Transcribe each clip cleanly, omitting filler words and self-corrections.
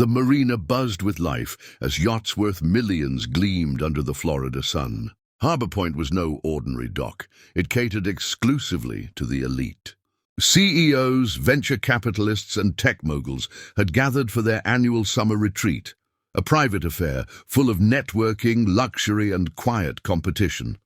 The marina buzzed with life as yachts worth millions gleamed under the Florida sun. Harbor Point was no ordinary dock. It catered exclusively to the elite. CEOs, venture capitalists, and tech moguls had gathered for their annual summer retreat, a private affair full of networking, luxury, and quiet competition.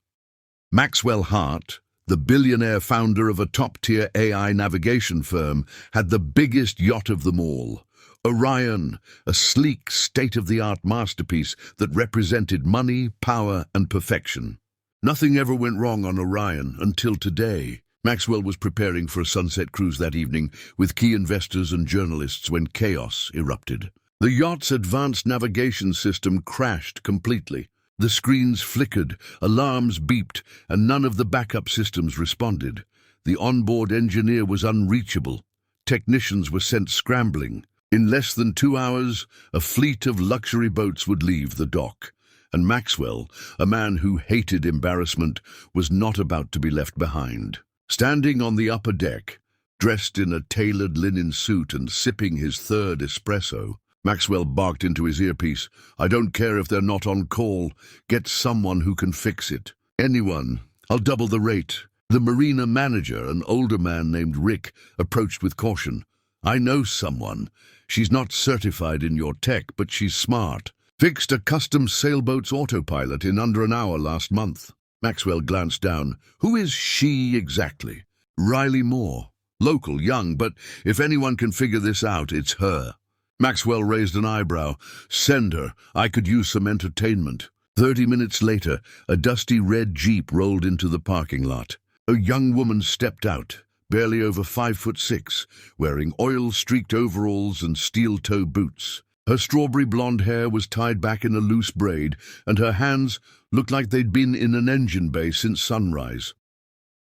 Maxwell Hart, the billionaire founder of a top-tier AI navigation firm, had the biggest yacht of them all. Orion, a sleek, state-of-the-art masterpiece that represented money, power, and perfection. Nothing ever went wrong on Orion until today. Maxwell was preparing for a sunset cruise that evening with key investors and journalists when chaos erupted. The yacht's advanced navigation system crashed completely. The screens flickered, alarms beeped, and none of the backup systems responded. The onboard engineer was unreachable. Technicians were sent scrambling. In less than 2 hours, a fleet of luxury boats would leave the dock. And Maxwell, a man who hated embarrassment, was not about to be left behind. Standing on the upper deck, dressed in a tailored linen suit and sipping his third espresso, Maxwell barked into his earpiece, "I don't care if they're not on call. Get someone who can fix it. Anyone. I'll double the rate." The marina manager, an older man named Rick, approached with caution. "I know someone. She's not certified in your tech, but she's smart. Fixed a custom sailboat's autopilot in under an hour last month." Maxwell glanced down. "Who is she exactly?" "Riley Moore. Local, young, but if anyone can figure this out, it's her." Maxwell raised an eyebrow. "Send her. I could use some entertainment." 30 minutes later, a dusty red Jeep rolled into the parking lot. A young woman stepped out, barely over 5'6", wearing oil-streaked overalls and steel-toe boots. Her strawberry blonde hair was tied back in a loose braid, and her hands looked like they'd been in an engine bay since sunrise.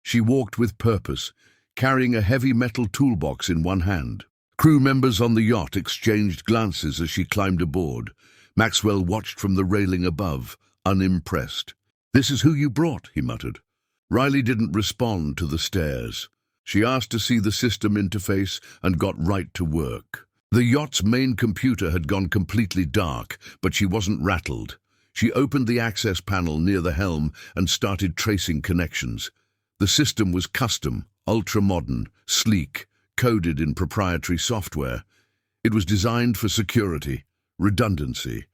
She walked with purpose, carrying a heavy metal toolbox in one hand. Crew members on the yacht exchanged glances as she climbed aboard. Maxwell watched from the railing above, unimpressed. "This is who you brought," he muttered. Riley didn't respond to the stares. She asked to see the system interface and got right to work. The yacht's main computer had gone completely dark, but she wasn't rattled. She opened the access panel near the helm and started tracing connections. The system was custom, ultra-modern, sleek, coded in proprietary software. It was designed for security, redundancy,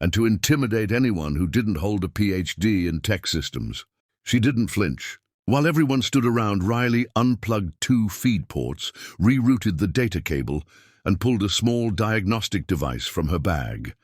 and to intimidate anyone who didn't hold a PhD in tech systems. She didn't flinch. While everyone stood around, Riley unplugged 2 feed ports, rerouted the data cable, and pulled a small diagnostic device from her bag.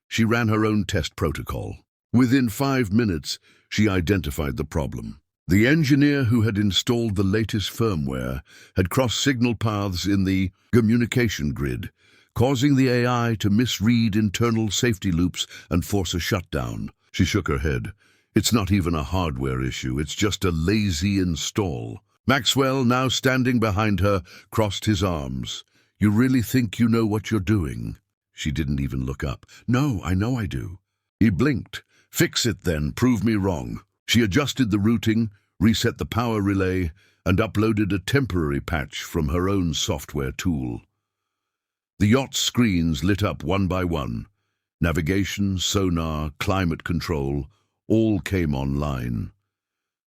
She ran her own test protocol. Within 5 minutes, she identified the problem. The engineer who had installed the latest firmware had crossed signal paths in the communication grid, causing the AI to misread internal safety loops and force a shutdown. She shook her head. "It's not even a hardware issue, it's just a lazy install." Maxwell, now standing behind her, crossed his arms. "You really think you know what you're doing?" She didn't even look up. "No, I know I do." He blinked. "Fix it then, prove me wrong." She adjusted the routing, reset the power relay, and uploaded a temporary patch from her own software tool. The yacht's screens lit up one by one. Navigation, sonar, climate control, all came online.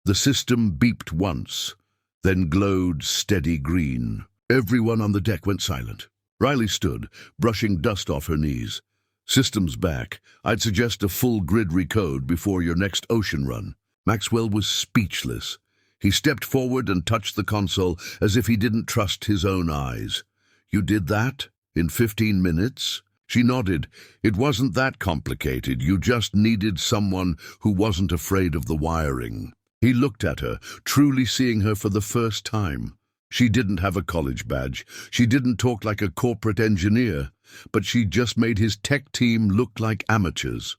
The system beeped once, then glowed steady green. Everyone on the deck went silent. Riley stood, brushing dust off her knees. "System's back. I'd suggest a full grid recode before your next ocean run." Maxwell was speechless. He stepped forward and touched the console as if he didn't trust his own eyes. "You did that? In 15 minutes?" She nodded. "It wasn't that complicated. You just needed someone who wasn't afraid of the wiring." He looked at her, truly seeing her for the first time. She didn't have a college badge. She didn't talk like a corporate engineer, but she just made his tech team look like amateurs.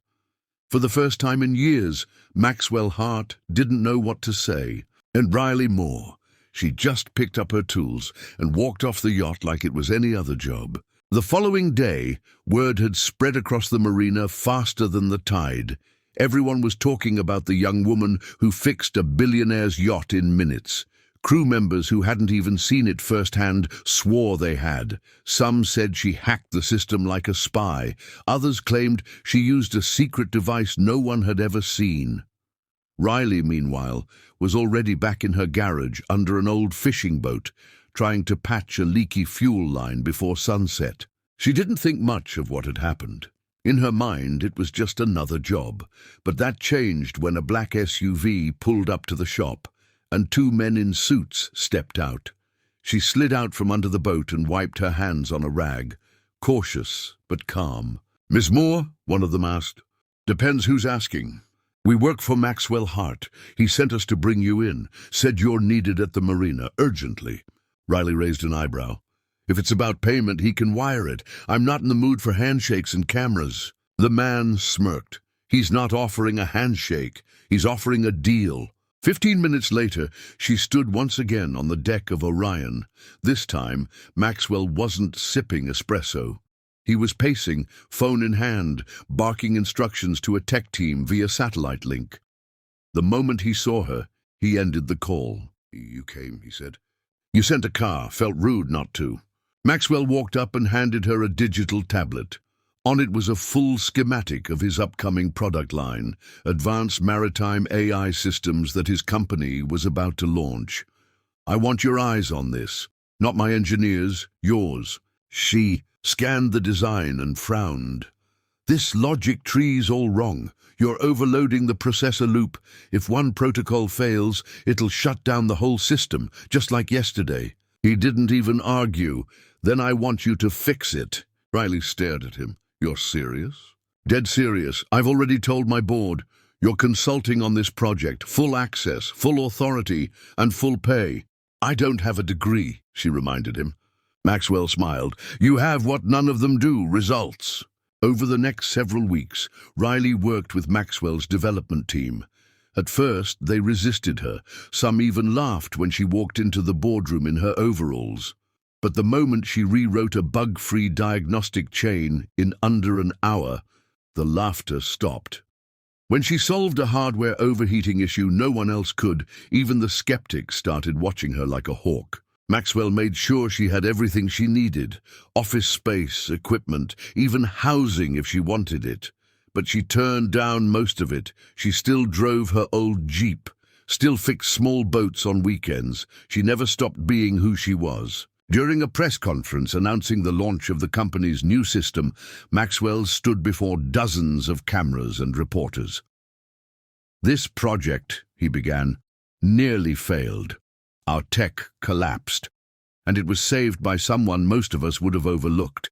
For the first time in years, Maxwell Hart didn't know what to say. And Riley Moore. She just picked up her tools and walked off the yacht like it was any other job. The following day, word had spread across the marina faster than the tide. Everyone was talking about the young woman who fixed a billionaire's yacht in minutes. Crew members who hadn't even seen it firsthand swore they had. Some said she hacked the system like a spy. Others claimed she used a secret device no one had ever seen. Riley, meanwhile, was already back in her garage under an old fishing boat, trying to patch a leaky fuel line before sunset. She didn't think much of what had happened. In her mind, it was just another job. But that changed when a black SUV pulled up to the shop, and two men in suits stepped out. She slid out from under the boat and wiped her hands on a rag, cautious but calm. "Miss Moore?" one of them asked. "Depends who's asking. We work for Maxwell Hart. He sent us to bring you in. Said you're needed at the marina, urgently." Riley raised an eyebrow. "If it's about payment, he can wire it. I'm not in the mood for handshakes and cameras." The man smirked. "He's not offering a handshake. He's offering a deal." 15 minutes later, she stood once again on the deck of Orion. This time, Maxwell wasn't sipping espresso. He was pacing, phone in hand, barking instructions to a tech team via satellite link. The moment he saw her, he ended the call. "You came," he said. "You sent a car. Felt rude not to." Maxwell walked up and handed her a digital tablet. On it was a full schematic of his upcoming product line, advanced maritime AI systems that his company was about to launch. "I want your eyes on this. Not my engineers, yours." She scanned the design and frowned. "This logic tree's all wrong. You're overloading the processor loop. If one protocol fails, it'll shut down the whole system, just like yesterday." He didn't even argue. "Then I want you to fix it." Riley stared at him. "You're serious?" "Dead serious. I've already told my board. You're consulting on this project, full access, full authority, and full pay." "I don't have a degree," she reminded him. Maxwell smiled. "You have what none of them do, results." Over the next several weeks, Riley worked with Maxwell's development team. At first, they resisted her. Some even laughed when she walked into the boardroom in her overalls. But the moment she rewrote a bug-free diagnostic chain in under an hour, the laughter stopped. When she solved a hardware overheating issue no one else could, even the skeptics started watching her like a hawk. Maxwell made sure she had everything she needed: office space, equipment, even housing if she wanted it. But she turned down most of it. She still drove her old Jeep, still fixed small boats on weekends. She never stopped being who she was. During a press conference announcing the launch of the company's new system, Maxwell stood before dozens of cameras and reporters. "This project," he began, "nearly failed. Our tech collapsed, and it was saved by someone most of us would have overlooked.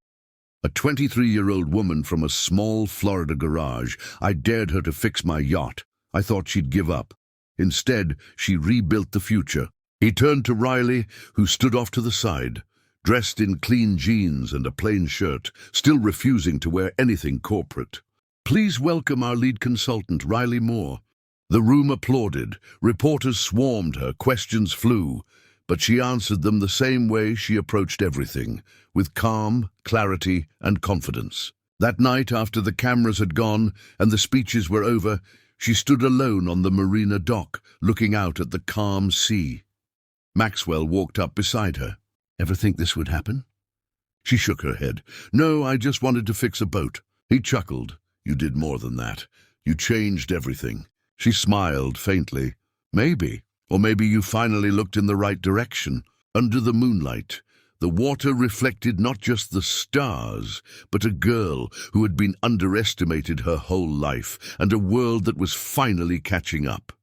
A 23-year-old woman from a small Florida garage. I dared her to fix my yacht. I thought she'd give up. Instead, she rebuilt the future." He turned to Riley, who stood off to the side, dressed in clean jeans and a plain shirt, still refusing to wear anything corporate. "Please welcome our lead consultant, Riley Moore." The room applauded. Reporters swarmed her. Questions flew. But she answered them the same way she approached everything, with calm, clarity, and confidence. That night, after the cameras had gone and the speeches were over, she stood alone on the marina dock, looking out at the calm sea. Maxwell walked up beside her. "Ever think this would happen?" She shook her head. "No, I just wanted to fix a boat." He chuckled. "You did more than that. You changed everything." She smiled faintly. "Maybe. Or maybe you finally looked in the right direction." Under the moonlight, the water reflected not just the stars, but a girl who had been underestimated her whole life, and a world that was finally catching up.